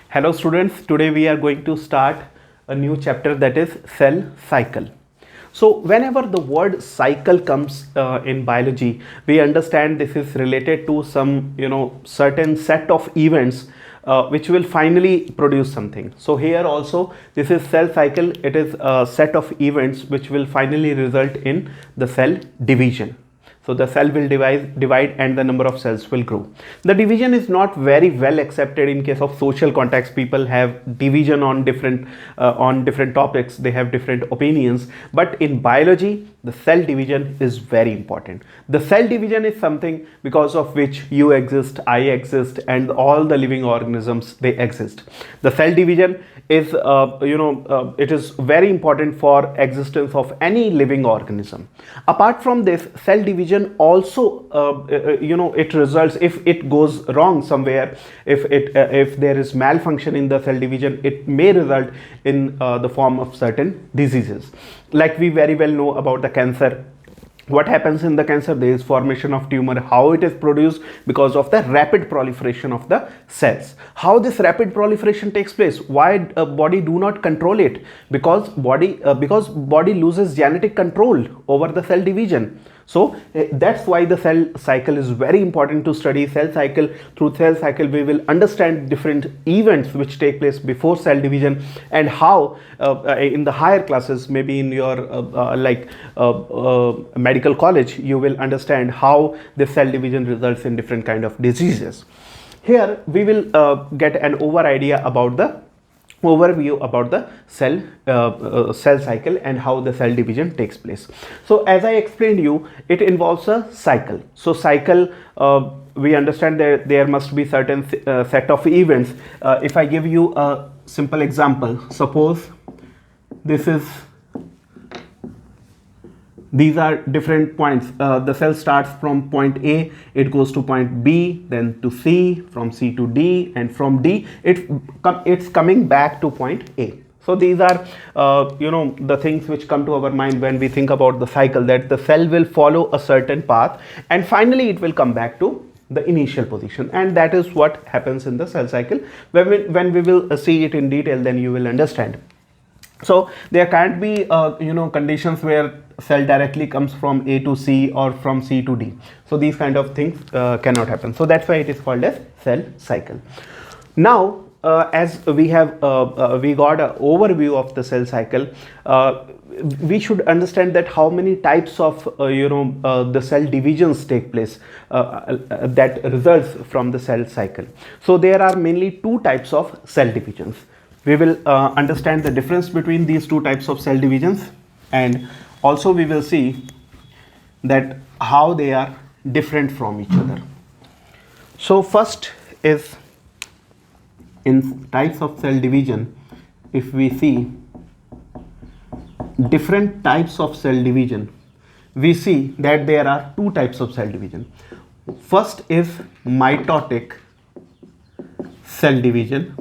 Hello students, today we are going to start a new chapter, that is cell cycle. So whenever the word cycle comes in biology, we understand this is related to some certain set of events which will finally produce something. So here also this is cell cycle. It is a set of events which will finally result in the cell division. So the cell will divide and the number of cells will grow. The division is not very well accepted in case of social context. People have division on different topics. They have different opinions. But in biology, the cell division is very important. The cell division is something because of which you exist, I exist, and all the living organisms, they exist. The cell division is it is very important for existence of any living organism. Apart from this, cell division also it results, if it goes wrong somewhere, if there is malfunction in the cell division, it may result in the form of certain diseases. Like we very well know about the cancer. What happens in the cancer? There is formation of tumor. How it is produced? Because of the rapid proliferation of the cells. How this rapid proliferation takes place? Why body do not control it? Because body loses genetic control over the cell division. So that's why the cell cycle is very important to study. Cell cycle, through cell cycle we will understand different events which take place before cell division, and how in the higher classes, maybe in your medical college, you will understand how the cell division results in different kind of diseases. Here we will get an overview about the cell cycle and how the cell division takes place. So as I explained you, it involves a cycle. So cycle, we understand that there must be certain set of events. If I give you a simple example, suppose these are different points. The cell starts from point A, it goes to point B, then to C, from C to D, and from D it's coming back to point A. So these are the things which come to our mind when we think about the cycle, that the cell will follow a certain path and finally it will come back to the initial position, and that is what happens in the cell cycle. When we will see it in detail, then you will understand. So there can't be conditions where cell directly comes from A to C or from C to D. So these kind of things cannot happen. So that's why it is called as cell cycle. Now as we have we got an overview of the cell cycle, we should understand that how many types of the cell divisions take place that results from the cell cycle. So there are mainly two types of cell divisions. We will understand the difference between these two types of cell divisions, and also we will see that how they are different from each other. So first is, in types of cell division, if we see different types of cell division, we see that there are two types of cell division. First is mitotic cell division.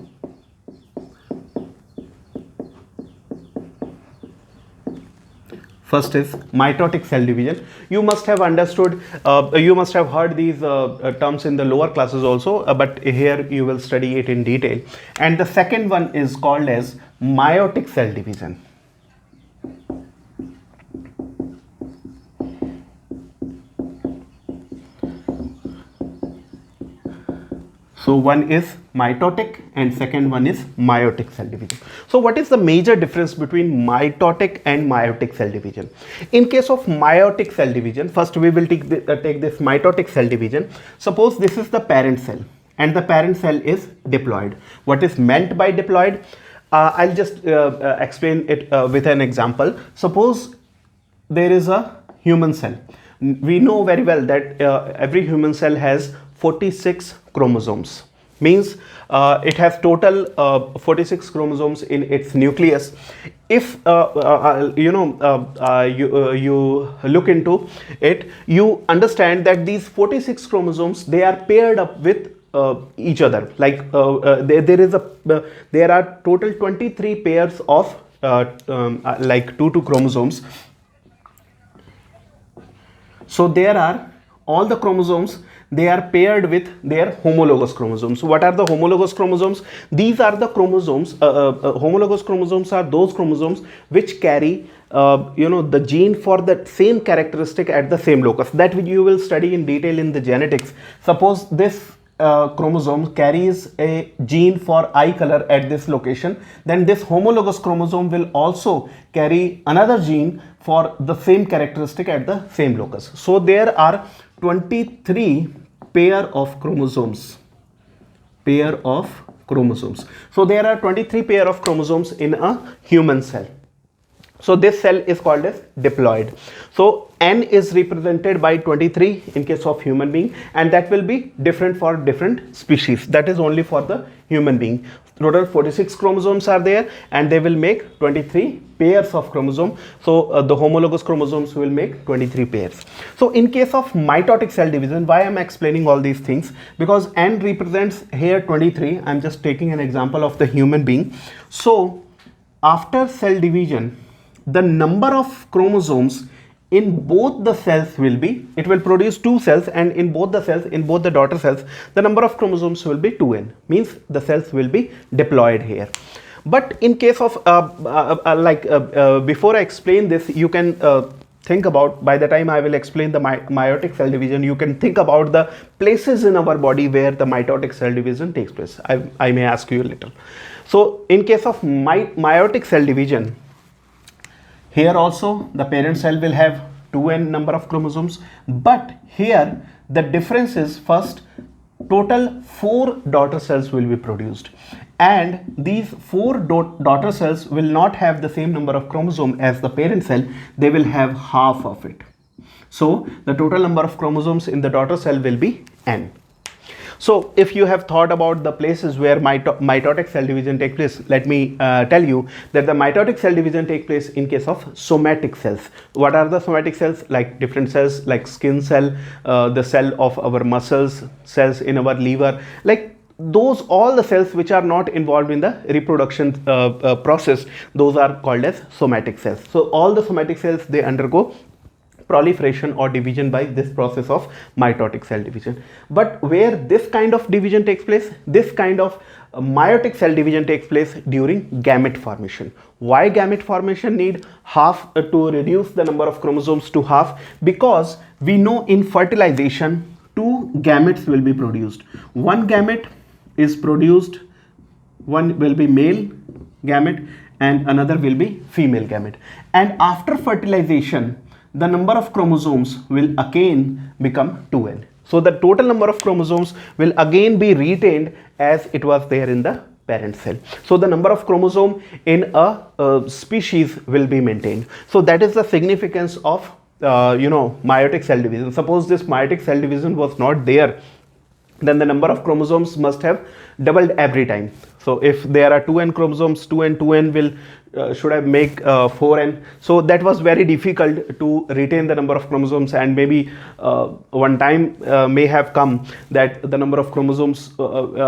First is mitotic cell division. You must have understood, you must have heard these terms in the lower classes also, but here you will study it in detail. And the second one is called as meiotic cell division. So one is mitotic and second one is meiotic cell division. So what is the major difference between mitotic and meiotic cell division? In case of meiotic cell division, first we will take this mitotic cell division. Suppose this is the parent cell and the parent cell is diploid. What is meant by diploid? I'll just explain it with an example. Suppose there is a human cell. We know very well that every human cell has 46 chromosomes. Means it has total 46 chromosomes in its nucleus. If you look into it, you understand that these 46 chromosomes, they are paired up with each other. Like there are total 23 pairs of like 2 chromosomes. So there are all the chromosomes, they are paired with their homologous chromosomes. So what are the homologous chromosomes? These are the chromosomes, homologous chromosomes are those chromosomes which carry the gene for the same characteristic at the same locus. That you will study in detail in the genetics. Suppose this chromosome carries a gene for eye color at this location, then this homologous chromosome will also carry another gene for the same characteristic at the same locus. So there are 23 pair of chromosomes. So there are 23 pair of chromosomes in a human cell. So this cell is called as diploid. So N is represented by 23 in case of human being, and that will be different for different species. That is only for the human being. Total 46 chromosomes are there, and they will make 23 pairs of chromosome. So the homologous chromosomes will make 23 pairs. So in case of mitotic cell division, why I am explaining all these things? Because N represents here 23. I am just taking an example of the human being. So after cell division, the number of chromosomes in both the cells will be, it will produce two cells, and in both the cells, in both the daughter cells, the number of chromosomes will be 2n, means the cells will be diploid here. But in case of before I explain this, you can think about, by the time I will explain the meiotic cell division, you can think about the places in our body where the mitotic cell division takes place. I may ask you a little. So in case of meiotic cell division, here also the parent cell will have 2n number of chromosomes, but here the difference is, first, total 4 daughter cells will be produced, and these 4 daughter cells will not have the same number of chromosome as the parent cell. They will have half of it. So the total number of chromosomes in the daughter cell will be n. So if you have thought about the places where mitotic cell division take place, let me tell you that the mitotic cell division take place in case of somatic cells. What are the somatic cells? Like different cells, like skin cell, the cell of our muscles, cells in our liver, like those, all the cells which are not involved in the reproduction process, those are called as somatic cells. So all the somatic cells, they undergo proliferation or division by this process of mitotic cell division. But where this kind of division takes place, this kind of meiotic cell division takes place during gamete formation. Why gamete formation need half to reduce the number of chromosomes to half? Because we know in fertilization 2 gametes will be produced. One gamete is produced, one will be male gamete and another will be female gamete, and after fertilization the number of chromosomes will again become 2n. So the total number of chromosomes will again be retained as it was there in the parent cell. So the number of chromosome in a species will be maintained. So that is the significance of meiotic cell division. Suppose this meiotic cell division was not there, then the number of chromosomes must have doubled every time. So if there are 2n chromosomes, 2n will should have make 4n. So that was very difficult to retain the number of chromosomes, and maybe one time may have come that the number of chromosomes would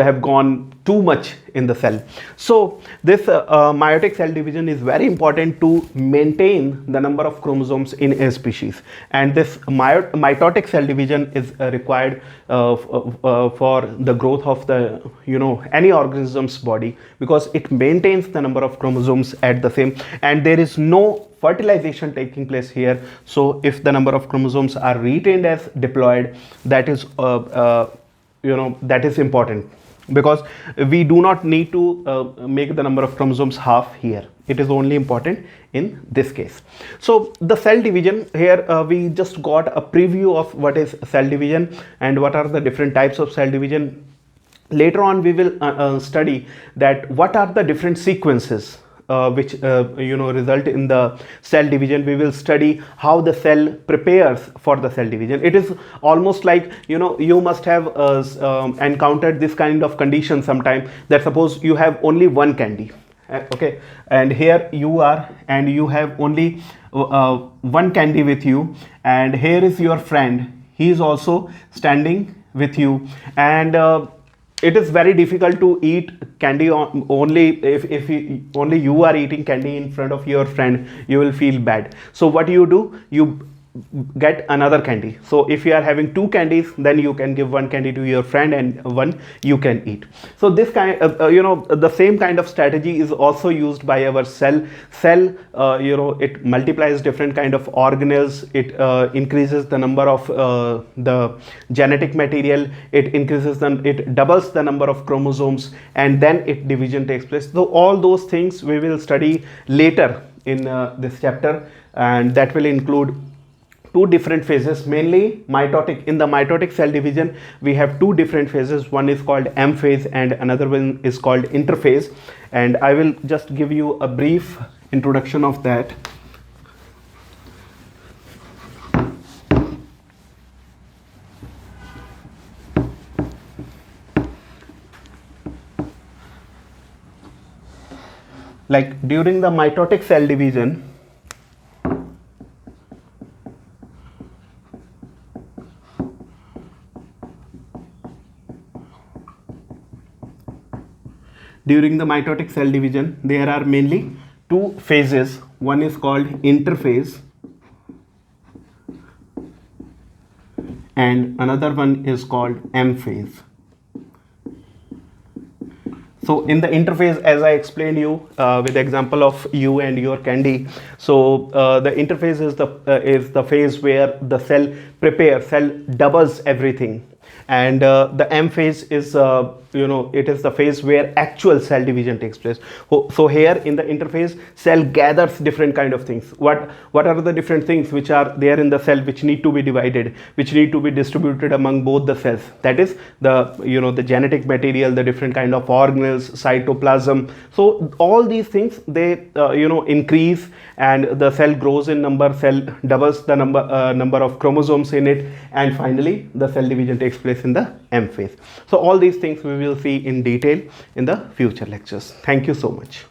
have gone too much in the cell. So this meiotic cell division is very important to maintain the number of chromosomes in a species, and this mitotic cell division is required for the growth of the any organism's body, because it maintains the number of chromosomes at the same, and there is no fertilization taking place here. So if the number of chromosomes are retained as diploid, that is that is important, because we do not need to make the number of chromosomes half here. It is only important in this case. So the cell division here, we just got a preview of what is cell division and what are the different types of cell division. Later on we will study that what are the different sequences which result in the cell division. We will study how the cell prepares for the cell division. It is almost like you must have encountered this kind of condition sometime, that suppose you have only one candy, okay, and here you are and you have only one candy with you, and here is your friend, he is also standing with you, and it is very difficult to eat candy only if only you are eating candy in front of your friend. You will feel bad. So what you do, you get another candy. So if you are having two candies, then you can give one candy to your friend and one you can eat. So this kind the same kind of strategy is also used by our cell. It multiplies different kind of organelles. It increases the number of the genetic material. It doubles the number of chromosomes, and then division takes place. So all those things we will study later in this chapter, and that will include two different phases, mainly mitotic. In the mitotic cell division, we have two different phases. One is called M phase and another one is called interphase, and I will just give you a brief introduction of that. Like during the mitotic cell division, there are mainly two phases. One is called interphase and another one is called M phase. So in the interphase, as I explained you with the example of you and your candy, so the interphase is the phase where the cell doubles everything, and the M phase is it is the phase where actual cell division takes place. So here in the interphase, cell gathers different kind of things. What are the different things which are there in the cell, which need to be divided, which need to be distributed among both the cells? That is the genetic material, the different kind of organelles, cytoplasm. So all these things, they increase, and the cell grows in number, cell doubles the number of chromosomes in it, and finally the cell division takes place in the M phase. So all these things we will see in detail in the future lectures. Thank you so much.